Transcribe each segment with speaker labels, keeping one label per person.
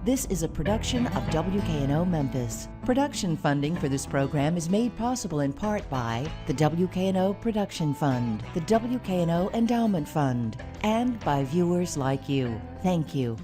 Speaker 1: This is a production of WKNO Memphis. Production funding for this program is made possible in part by the WKNO Production Fund, the WKNO Endowment Fund, and by viewers like you. Thank you.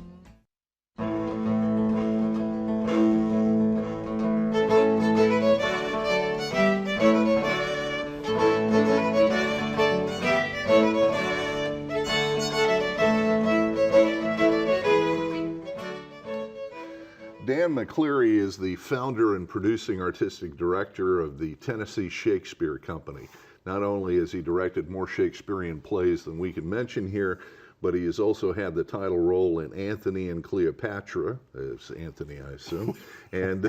Speaker 2: Dan McCleary is the founder and producing artistic director of the Tennessee Shakespeare Company. Not only has he directed more Shakespearean plays than we can mention here, but he has also had the title role in Antony and Cleopatra, as Antony, I assume, and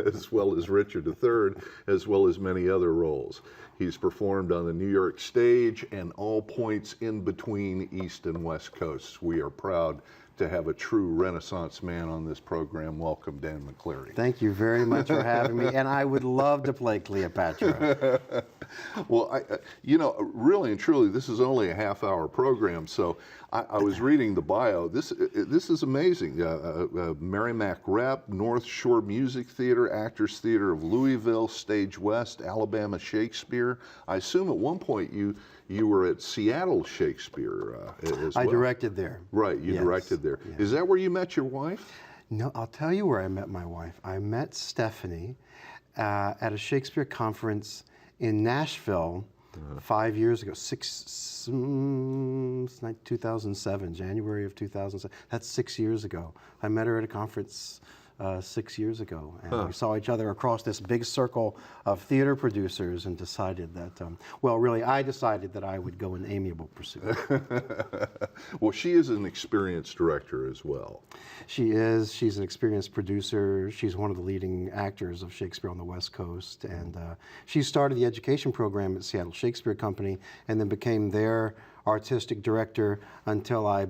Speaker 2: as well as Richard III, as well as many other roles. He's performed on the New York stage and all points in between East and West Coasts. We are proud to have a true Renaissance man on this program. Welcome, Dan McCleary.
Speaker 3: Thank you very much for having me, and I would love to play Cleopatra.
Speaker 2: Well, really and truly, this is only a half-hour program, so I was reading the bio. This is amazing. Merrimack Rep, North Shore Music Theater, Actors Theater of Louisville, Stage West, Alabama Shakespeare. I assume at one point you were at Seattle Shakespeare as well.
Speaker 3: I directed there.
Speaker 2: Right, you directed there. Yeah. Is that where you met your wife?
Speaker 3: No, I'll tell you where I met my wife. I met Stephanie at a Shakespeare conference in Nashville 5 years ago, 2007, January of 2007. That's 6 years ago. I met her at a conference 6 years ago, and we saw each other across this big circle of theater producers and decided that, I decided that I would go in amiable pursuit.
Speaker 2: Well, she is an experienced director as well.
Speaker 3: She is. She's an experienced producer. She's one of the leading actors of Shakespeare on the West Coast, and she started the education program at Seattle Shakespeare Company and then became their artistic director until I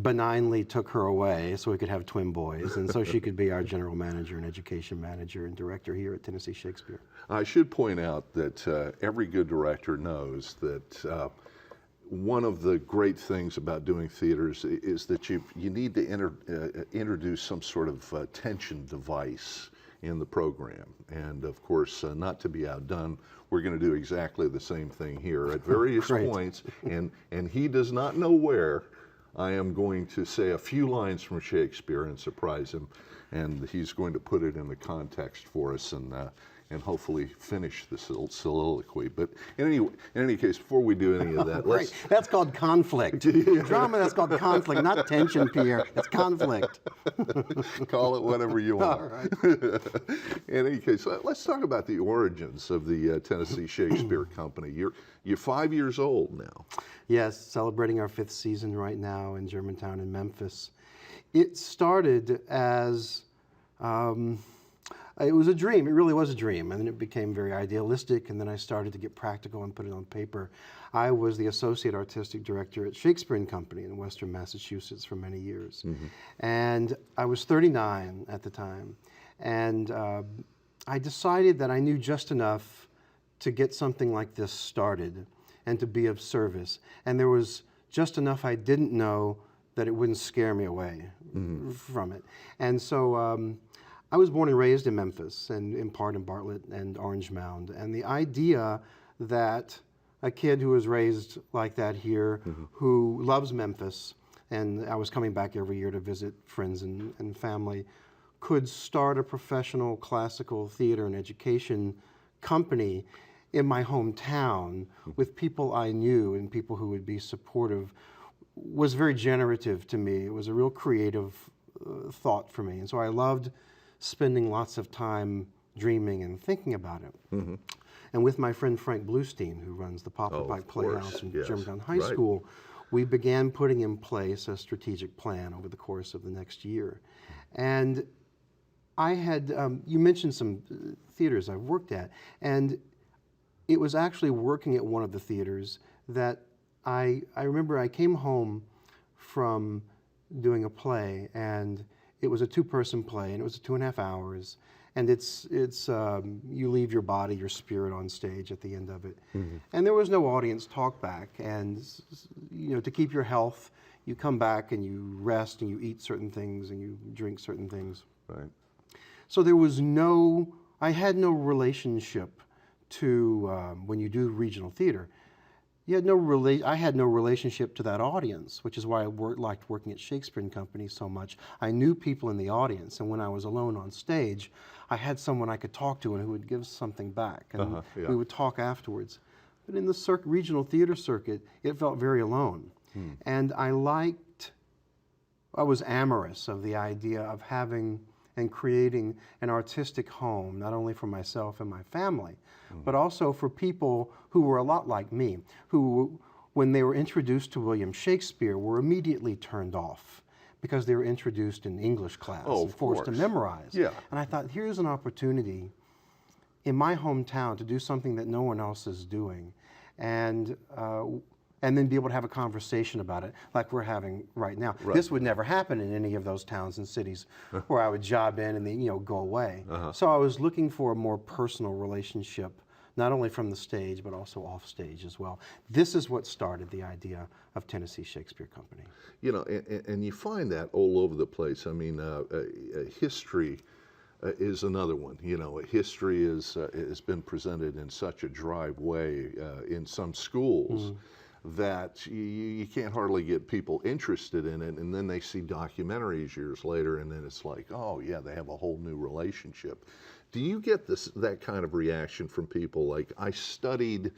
Speaker 3: benignly took her away so we could have twin boys, and so she could be our general manager and education manager and director here at Tennessee Shakespeare. I
Speaker 2: should point out that every good director knows that one of the great things about doing theaters is that you need to introduce some sort of tension device in the program. And of course, not to be outdone, we're going to do exactly the same thing here at various points, and he does not know where. I am going to say a few lines from Shakespeare and surprise him, and he's going to put it in the context for us and hopefully finish the soliloquy. But in any case, before we do any of that, let's...
Speaker 3: That's called conflict. Drama, that's called conflict, not tension, Pierre. It's conflict.
Speaker 2: Call it whatever you want.
Speaker 3: All right.
Speaker 2: In any case, let's talk about the origins of the Tennessee Shakespeare Company. You're 5 years old now.
Speaker 3: Yes, celebrating our 5th season right now in Germantown and Memphis. It started as... it was a dream. It really was a dream. And then it became very idealistic, and then I started to get practical and put it on paper. I was the associate artistic director at Shakespeare and Company in Western Massachusetts for many years. Mm-hmm. And I was 39 at the time. And I decided that I knew just enough to get something like this started and to be of service. And there was just enough I didn't know that it wouldn't scare me away from it. And so I was born and raised in Memphis, and in part in Bartlett and Orange Mound. And the idea that a kid who was raised like that here, who loves Memphis, and I was coming back every year to visit friends and family, could start a professional classical theater and education company in my hometown with people I knew and people who would be supportive was very generative to me. It was a real creative thought for me. And so I loved spending lots of time dreaming and thinking about it. Mm-hmm. And with my friend Frank Bluestein, who runs the Poplar Pike Playhouse in Germantown High School, we began putting in place a strategic plan over the course of the next year. And I had, you mentioned some theaters I've worked at, and it was actually working at one of the theaters that I remember I came home from doing a play, and it was a 2-person play, and it was 2.5 hours, and it's you leave your body, your spirit on stage at the end of it. Mm-hmm. And there was no audience talk back, and to keep your health, you come back and you rest and you eat certain things and you drink certain things.
Speaker 2: Right.
Speaker 3: So I had no relationship to, when you do regional theater, I had no relationship to that audience, which is why I liked working at Shakespeare and Company so much. I knew people in the audience, and when I was alone on stage, I had someone I could talk to and who would give something back, and we would talk afterwards. But in the regional theater circuit, it felt very alone. And I was amorous of the idea of having and creating an artistic home, not only for myself and my family, but also for people who were a lot like me, who, when they were introduced to William Shakespeare, were immediately turned off because they were introduced in English class and forced to memorize.
Speaker 2: Yeah.
Speaker 3: And I thought, here's an opportunity in my hometown to do something that no one else is doing, and then be able to have a conversation about it like we're having right now.
Speaker 2: Right.
Speaker 3: This would never happen in any of those towns and cities where I would job in and then go away. So I was looking for a more personal relationship, not only from the stage but also off stage as well. This is what started the idea of Tennessee Shakespeare Company.
Speaker 2: And you find that all over the place. I mean, history is another one. History has been presented in such a dry way in some schools that you can't hardly get people interested in it, and then they see documentaries years later, and then it's like, oh yeah, they have a whole new relationship. Do you get that kind of reaction from people? Like, I studied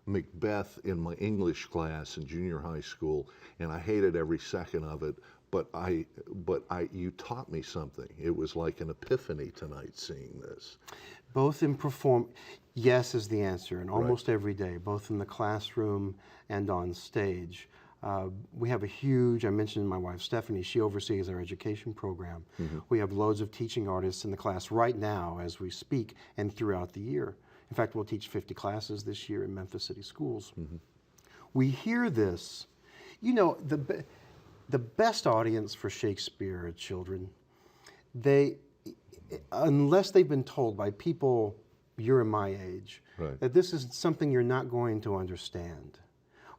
Speaker 2: Macbeth in my English class in junior high school, and I hated every second of it, but you taught me something. It was like an epiphany tonight seeing this.
Speaker 3: Both in yes is the answer, and almost every day, both in the classroom and on stage. We have I mentioned my wife Stephanie, she oversees our education program. We have loads of teaching artists in the class right now as we speak and throughout the year. In fact, we'll teach 50 classes this year in Memphis City Schools. We hear this, the best audience for Shakespeare are children. Unless they've been told by people your and my age that this is something you're not going to understand,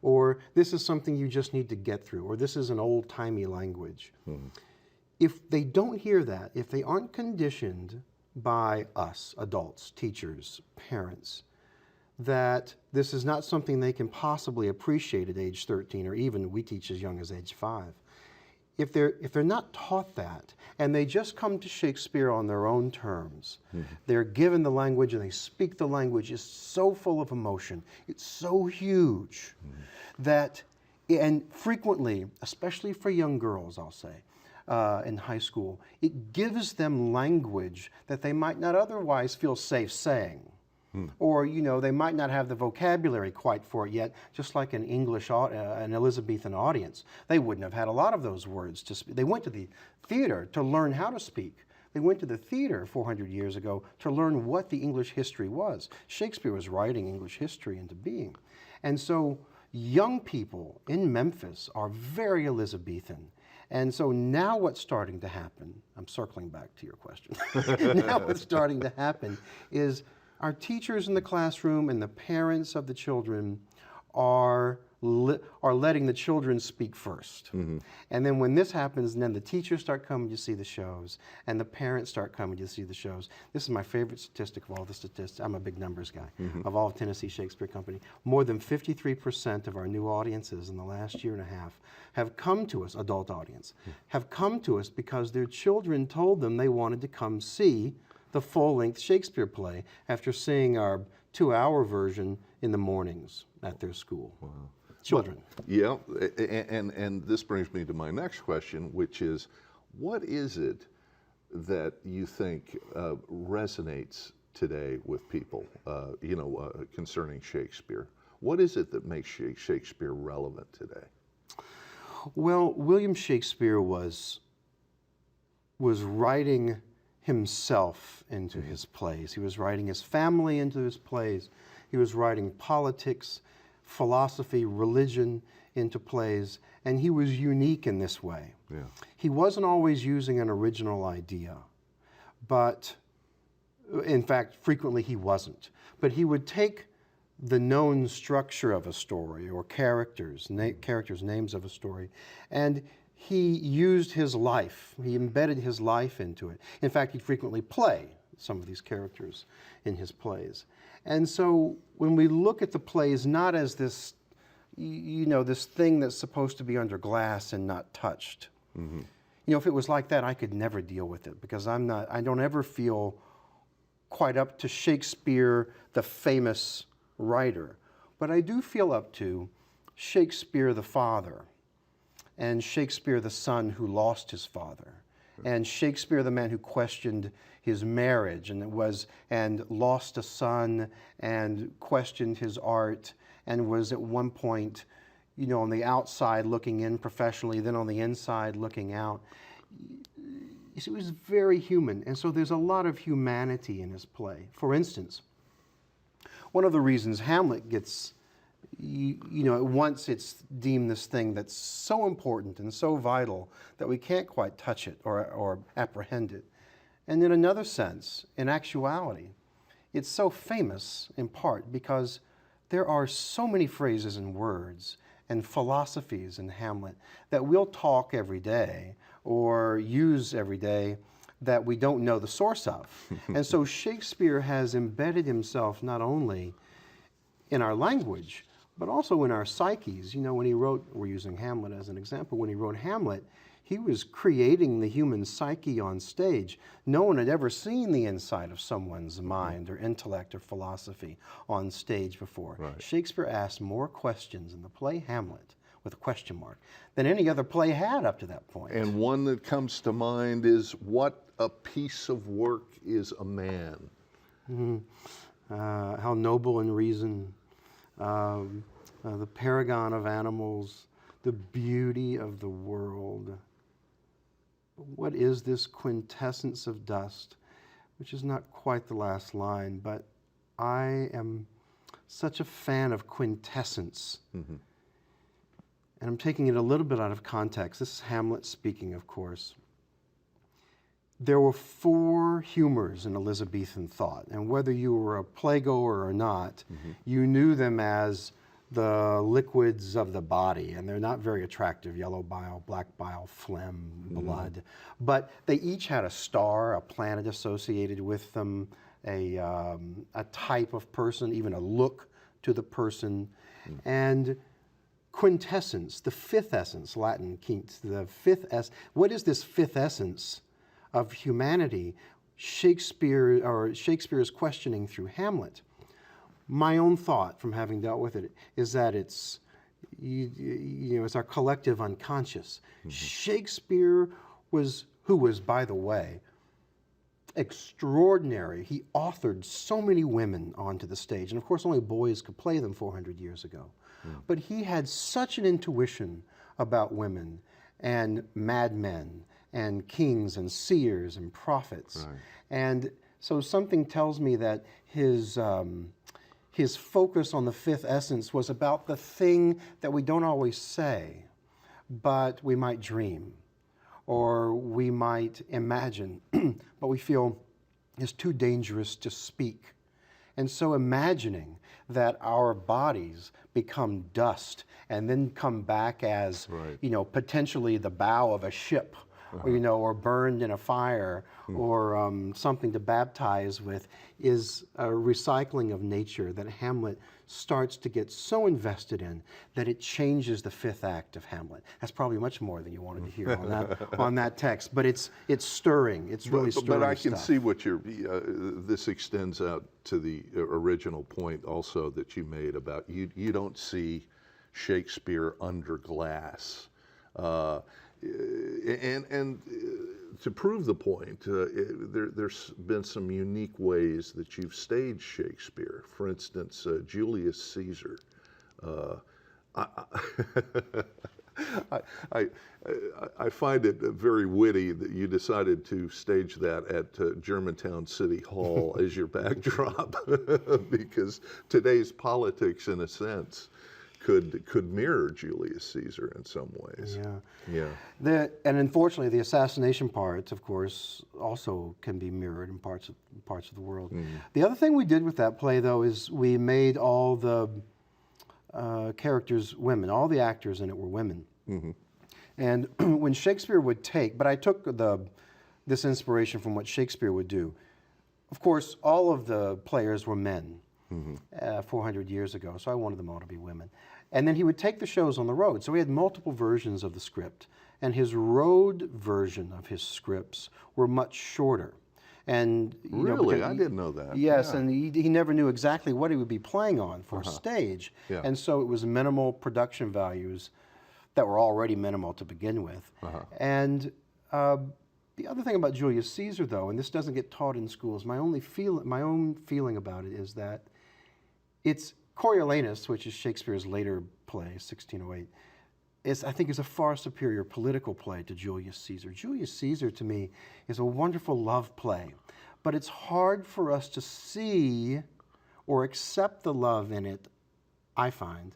Speaker 3: or this is something you just need to get through, or this is an old-timey language. If they don't hear that, if they aren't conditioned by us, adults, teachers, parents, that this is not something they can possibly appreciate at age 13, or even we teach as young as age 5. If they're not taught that, and they just come to Shakespeare on their own terms, they're given the language and they speak the language, is so full of emotion, it's so huge that, and frequently, especially for young girls, I'll say, in high school, it gives them language that they might not otherwise feel safe saying. Or, they might not have the vocabulary quite for it yet, just like an an Elizabethan audience. They wouldn't have had a lot of those words to speak. They went to the theater to learn how to speak. They went to the theater 400 years ago to learn what the English history was. Shakespeare was writing English history into being. And so young people in Memphis are very Elizabethan. And so now what's starting to happen, I'm circling back to your question. Now what's starting to happen is our teachers in the classroom and the parents of the children are letting the children speak first. And then when this happens, then the teachers start coming to see the shows, and the parents start coming to see the shows. This is my favorite statistic of all the statistics. I'm a big numbers guy. Of all of Tennessee Shakespeare Company, more than 53% of our new audiences in the last year and a half have come to us, adult audience, have come to us because their children told them they wanted to come see the full-length Shakespeare play after seeing our 2-hour version in the mornings at their school. Wow. Children.
Speaker 2: Yeah, and this brings me to my next question, which is, what is it that you think resonates today with people, concerning Shakespeare? What is it that makes Shakespeare relevant today?
Speaker 3: Well, William Shakespeare was writing himself into his plays. He was writing his family into his plays. He was writing politics, philosophy, religion into plays, and he was unique in this way. Yeah. He wasn't always using an original idea, but in fact, frequently he wasn't. But he would take the known structure of a story or characters, names of a story, and he used his life, he embedded his life into it. In fact, he'd frequently play some of these characters in his plays. And so when we look at the plays not as this, this thing that's supposed to be under glass and not touched. Mm-hmm. If it was like that, I could never deal with it because I don't ever feel quite up to Shakespeare, the famous writer. But I do feel up to Shakespeare the father, and Shakespeare the son who lost his father, and Shakespeare the man who questioned his marriage and lost a son and questioned his art and was at one point, on the outside looking in professionally, then on the inside looking out. He was very human, and so there's a lot of humanity in his play. For instance, one of the reasons Hamlet gets, once it's deemed this thing that's so important and so vital that we can't quite touch it or apprehend it. And in another sense, in actuality, it's so famous in part because there are so many phrases and words and philosophies in Hamlet that we'll talk every day or use every day that we don't know the source of. And so Shakespeare has embedded himself not only in our language, but also in our psyches. When he wrote, we're using Hamlet as an example, when he wrote Hamlet, he was creating the human psyche on stage. No one had ever seen the inside of someone's mind or intellect or philosophy on stage before. Right. Shakespeare asked more questions in the play Hamlet, with a question mark, than any other play had up to that point.
Speaker 2: And one that comes to mind is, what a piece of work is a man?
Speaker 3: Mm-hmm. How noble in reason, the paragon of animals, the beauty of the world. What is this quintessence of dust? Which is not quite the last line, but I am such a fan of quintessence. Mm-hmm. And I'm taking it a little bit out of context. This is Hamlet speaking, of course. There were 4 humors in Elizabethan thought, and whether you were a playgoer or not, mm-hmm. you knew them as the liquids of the body, and they're not very attractive: yellow bile, black bile, phlegm, blood. Mm-hmm. But they each had a star, a planet associated with them, a type of person, even a look to the person. Mm-hmm. And quintessence, the 5th essence, Latin quint, the 5th essence. What is this 5th essence of humanity? Shakespeare is questioning through Hamlet. My own thought, from having dealt with it, is that it's our collective unconscious. Mm-hmm. Shakespeare who was, by the way, extraordinary. He authored so many women onto the stage, and of course only boys could play them 400 years ago. Mm. But he had such an intuition about women and madmen and kings and seers and prophets. Right. And so something tells me that his focus on the 5th essence was about the thing that we don't always say, but we might dream or we might imagine, but we feel is too dangerous to speak. And so imagining that our bodies become dust and then come back as, right. Potentially the bow of a ship, uh-huh. or burned in a fire, or something to baptize with, is a recycling of nature that Hamlet starts to get so invested in that it changes the 5th act of Hamlet. That's probably much more than you wanted to hear on that text, but it's stirring. It's really stirring.
Speaker 2: But I can
Speaker 3: stuff.
Speaker 2: see what this extends out to the original point also that you made about you don't see Shakespeare under glass. And to prove the point, there's been some unique ways that you've staged Shakespeare. For instance, Julius Caesar. I find it very witty that you decided to stage that at Germantown City Hall as your backdrop, because today's politics, in a sense, could mirror Julius Caesar in some ways.
Speaker 3: Yeah. And unfortunately, the assassination part, of course, also can be mirrored in parts of the world. The other thing we did with that play, though, is we made all the characters women. All the actors in it were women. And when Shakespeare would take, but I took this inspiration from what Shakespeare would do. Of course, all of the players were men 400 years ago, so I wanted them all to be women. And then he would take the shows on the road. So we had multiple versions of the script. And his road version of his scripts were much shorter. And
Speaker 2: really, I didn't know that.
Speaker 3: Yes, and he never knew exactly what he would be playing on for stage. And so it was minimal production values that were already minimal to begin with. And the other thing about Julius Caesar, though, and this doesn't get taught in schools, my own feeling about it is that it's Coriolanus, which is Shakespeare's later play, 1608, I think is a far superior political play to Julius Caesar. Julius Caesar, to me, is a wonderful love play, but it's hard for us to see or accept the love in it, I find,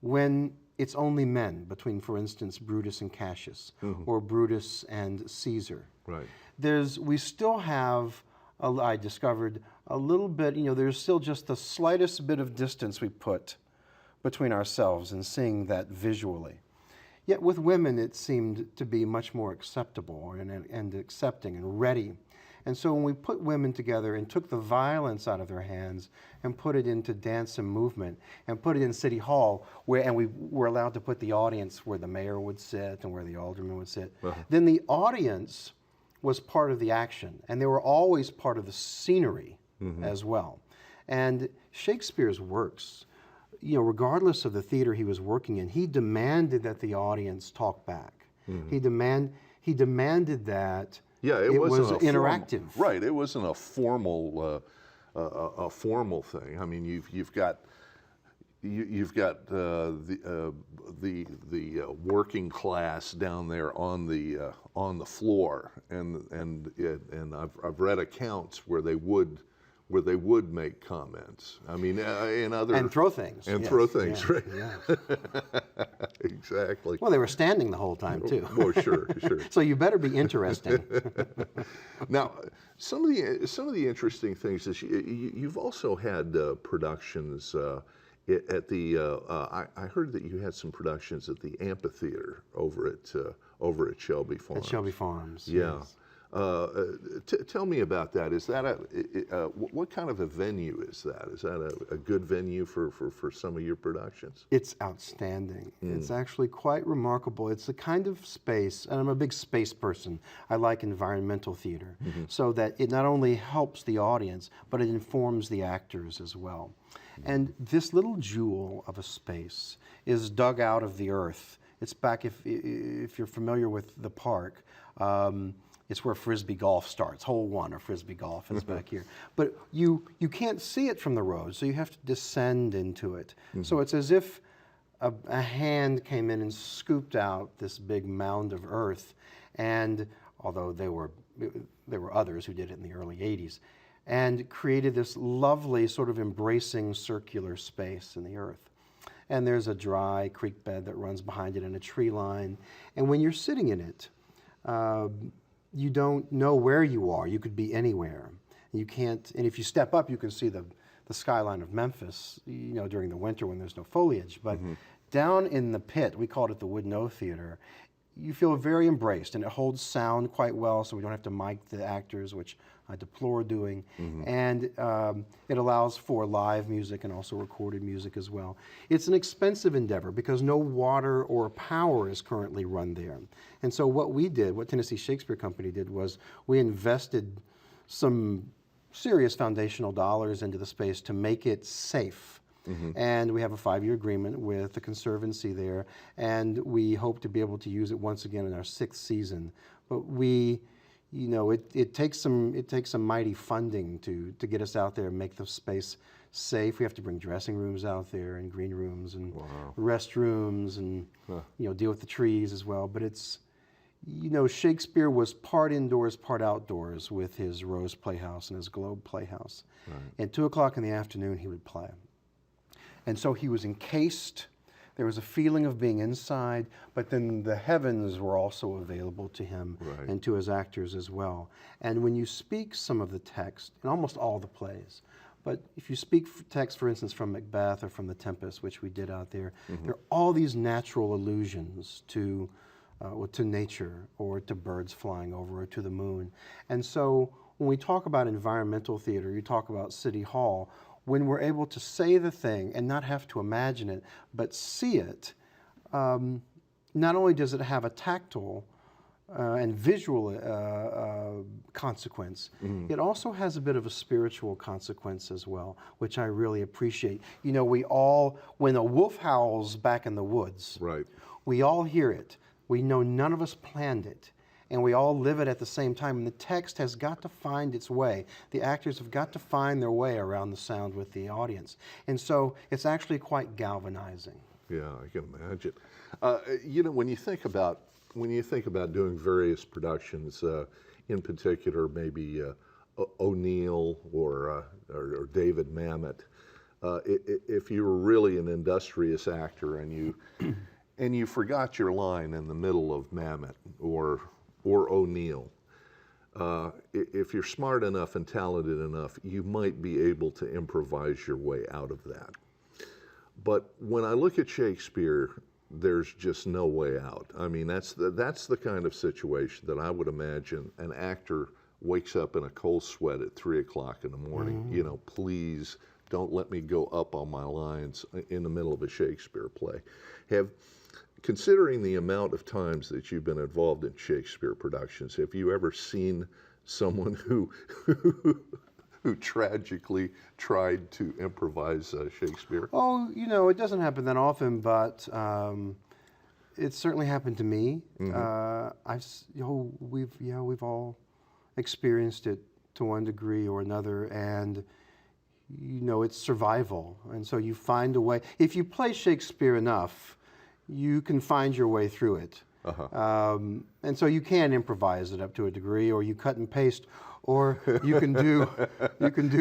Speaker 3: when it's only men between, for instance, Brutus and Cassius, or Brutus and Caesar.
Speaker 2: Right.
Speaker 3: We still have, I discovered, a little bit, there's still just the slightest bit of distance we put between ourselves and seeing that visually. Yet with women, it seemed to be much more acceptable and accepting and ready. And so when we put women together and took the violence out of their hands and put it into dance and movement and put it in City Hall, and we were allowed to put the audience where the mayor would sit and where the alderman would sit, then the audience was part of the action, and they were always part of the scenery as well. And Shakespeare's works, regardless of the theater he was working in, he demanded that the audience talk back. He demanded that it was interactive.
Speaker 2: Right. It wasn't a formal thing. I mean, you've got the working class down there on the floor, and I've read accounts where they would make comments. I mean,
Speaker 3: and throw things.
Speaker 2: And throw things, right?
Speaker 3: Yeah.
Speaker 2: Exactly.
Speaker 3: Well, they were standing the whole time too.
Speaker 2: Oh, sure.
Speaker 3: So you better be interesting.
Speaker 2: Now, some of the interesting things is you've also had productions at the. I heard that you had some productions at the amphitheater over at Shelby Farms.
Speaker 3: At Shelby Farms.
Speaker 2: Yeah.
Speaker 3: Yes.
Speaker 2: Tell me about that. Is that what kind of a venue is that? Is that a good venue for some of your productions?
Speaker 3: It's outstanding. It's actually quite remarkable. It's the kind of space, and I'm a big space person. I like environmental theater, so that it not only helps the audience, but it informs the actors as well. And this little jewel of a space is dug out of the earth. It's back, if you're familiar with the park, it's where Frisbee golf starts. Hole 1 of Frisbee golf is back here. But you can't see it from the road, so you have to descend into it. So it's as if a hand came in and scooped out this big mound of earth, and although there were others who did it in the early 80s, and created this lovely sort of embracing circular space in the earth. And there's a dry creek bed that runs behind it and a tree line. And when you're sitting in it, you don't know where you are. You could be anywhere. You can't, and if you step up, you can see the skyline of Memphis, during the winter when there's no foliage. But down in the pit, we called it the Wood No Theater, you feel very embraced, and it holds sound quite well, so we don't have to mic the actors, which I deplore doing. And it allows for live music and also recorded music as well. It's an expensive endeavor because no water or power is currently run there. And so what Tennessee Shakespeare Company did, was we invested some serious foundational dollars into the space to make it safe. And we have a 5-year agreement with the Conservancy there, and we hope to be able to use it once again in our 6th season. But it takes some mighty funding to get us out there and make the space safe. We have to bring dressing rooms out there and green rooms and restrooms and deal with the trees as well. But it's Shakespeare was part indoors, part outdoors with his Rose Playhouse and his Globe Playhouse. At 2 o'clock in the afternoon, he would play. And so he was encased. There was a feeling of being inside, but then the heavens were also available to him and to his actors as well. And when you speak some of the text, in almost all the plays, but if you speak text, for instance, from Macbeth or from The Tempest, which we did out there, there are all these natural allusions to nature or to birds flying over or to the moon. And so when we talk about environmental theater, you talk about City Hall, when we're able to say the thing and not have to imagine it, but see it, not only does it have a tactile and visual consequence, it also has a bit of a spiritual consequence as well, which I really appreciate. You know, we all, when a wolf howls back in the woods, we all hear it. We know none of us planned it, and we all live it at the same time, and the text has got to find its way. The actors have got to find their way around the sound with the audience. And so it's actually quite galvanizing. Yeah,
Speaker 2: I can imagine. You know, when you think about doing various productions, in particular maybe O'Neill or David Mamet, if you were really an industrious actor and you forgot your line in the middle of Mamet or O'Neill, if you're smart enough and talented enough, you might be able to improvise your way out of that. But when I look at Shakespeare, there's just no way out. I mean, that's the kind of situation that I would imagine an actor wakes up in a cold sweat at 3 o'clock in the morning. You know, please don't let me go up on my lines in the middle of a Shakespeare play. Considering the amount of times that you've been involved in Shakespeare productions, have you ever seen someone who tragically tried to improvise Shakespeare?
Speaker 3: Oh, you know, it doesn't happen that often, but it certainly happened to me. We've all experienced it to one degree or another, and you know, it's survival, and so you find a way. If you play Shakespeare enough, you can find your way through it. And so you can improvise it up to a degree, or you cut and paste, or you can do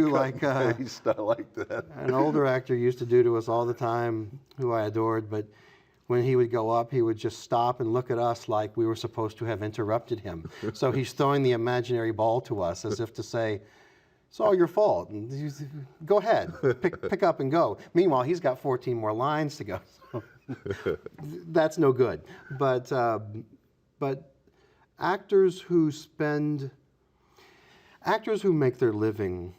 Speaker 3: like
Speaker 2: like that.
Speaker 3: An older actor used to do to us all the time, who I adored, but when he would go up, he would just stop and look at us like we were supposed to have interrupted him. So he's throwing the imaginary ball to us as if to say, it's all your fault. And go ahead, pick up and go. Meanwhile, he's got 14 more lines to go. So that's no good. But actors who make their living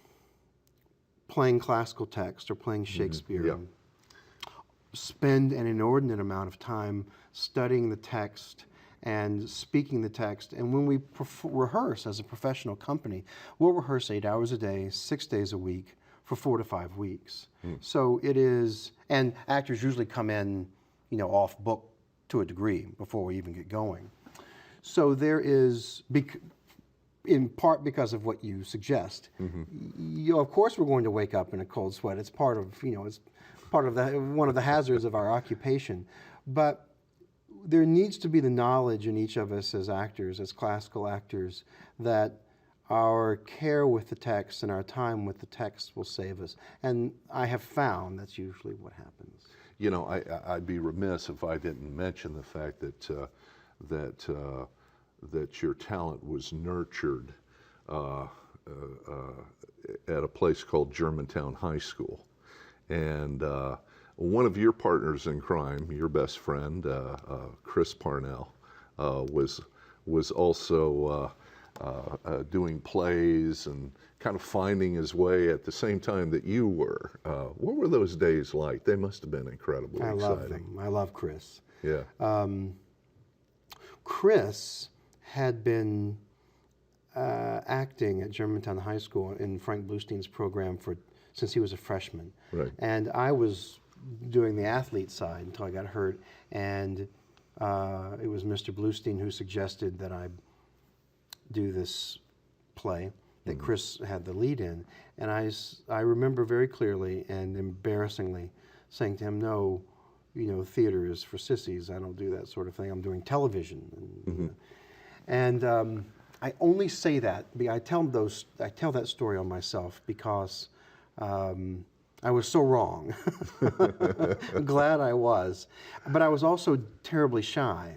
Speaker 3: playing classical text or playing Shakespeare spend an inordinate amount of time studying the text and speaking the text. And when we rehearse as a professional company, we'll rehearse 8 hours a day, 6 days a week for 4 to 5 weeks. So it is, and actors usually come in, you know, off book to a degree before we even get going. So there is, in part because of what you suggest, of course we're going to wake up in a cold sweat. It's part of, you know, it's part of one of the hazards of our occupation. But there needs to be the knowledge in each of us as actors, as classical actors, that our care with the text and our time with the text will save us. And I have found that's usually what happens.
Speaker 2: You know, I'd be remiss if I didn't mention the fact that your talent was nurtured at a place called Germantown High School. And one of your partners in crime, your best friend, Chris Parnell, was also doing plays and kind of finding his way at the same time that you were. What were those days like? They must have been incredibly exciting.
Speaker 3: I love them. I love Chris.
Speaker 2: Yeah.
Speaker 3: Chris had been acting at Germantown High School in Frank Bluestein's program since he was a freshman.
Speaker 2: Right.
Speaker 3: And I was doing the athlete side until I got hurt, and it was Mr. Bluestein who suggested that I do this play that Chris had the lead in. And I remember very clearly and embarrassingly saying to him, no, you know, theater is for sissies. I don't do that sort of thing. I'm doing television. And I only say that, I tell that story on myself because I was so wrong. Glad I was. But I was also terribly shy.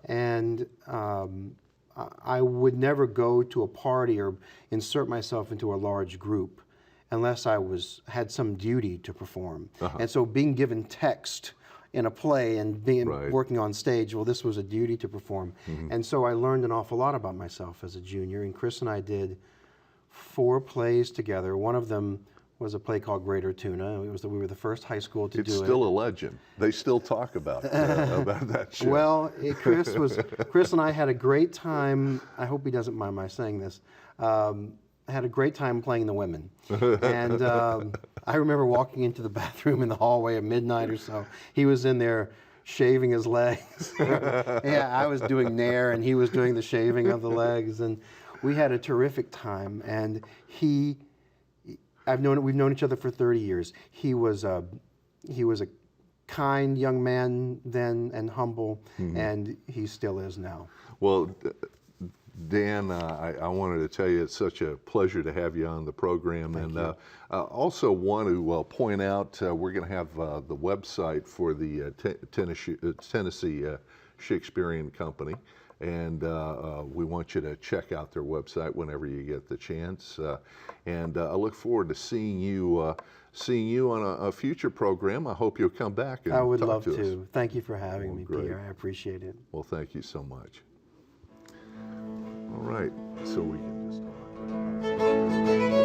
Speaker 3: And I would never go to a party or insert myself into a large group unless I had some duty to perform. And so being given text in a play and working on stage, well, this was a duty to perform. And so I learned an awful lot about myself as a junior. And Chris and I did 4 plays together. One of them was a play called Greater Tuna. We were the first high school to do it.
Speaker 2: It's still a legend. They still talk about that show.
Speaker 3: Well, Chris and I had a great time. I hope he doesn't mind my saying this. Had a great time playing the women. And I remember walking into the bathroom in the hallway at midnight or so. He was in there shaving his legs. Yeah, I was doing Nair and he was doing the shaving of the legs. And we had a terrific time. And we've known each other for 30 years. He was a kind young man then and humble, and he still is now.
Speaker 2: Well, Dan, I wanted to tell you it's such a pleasure to have you on the program.
Speaker 3: Thank
Speaker 2: and also want to point out we're going to have the website for the Tennessee Shakespearean Company. And we want you to check out their website whenever you get the chance. And I look forward to seeing you on a future program. I hope you'll come back and
Speaker 3: I would
Speaker 2: talk
Speaker 3: love
Speaker 2: to us.
Speaker 3: to. Thank you for having me,
Speaker 2: great.
Speaker 3: Pierre. I appreciate it.
Speaker 2: Well, thank you so much. All right, so we can just talk.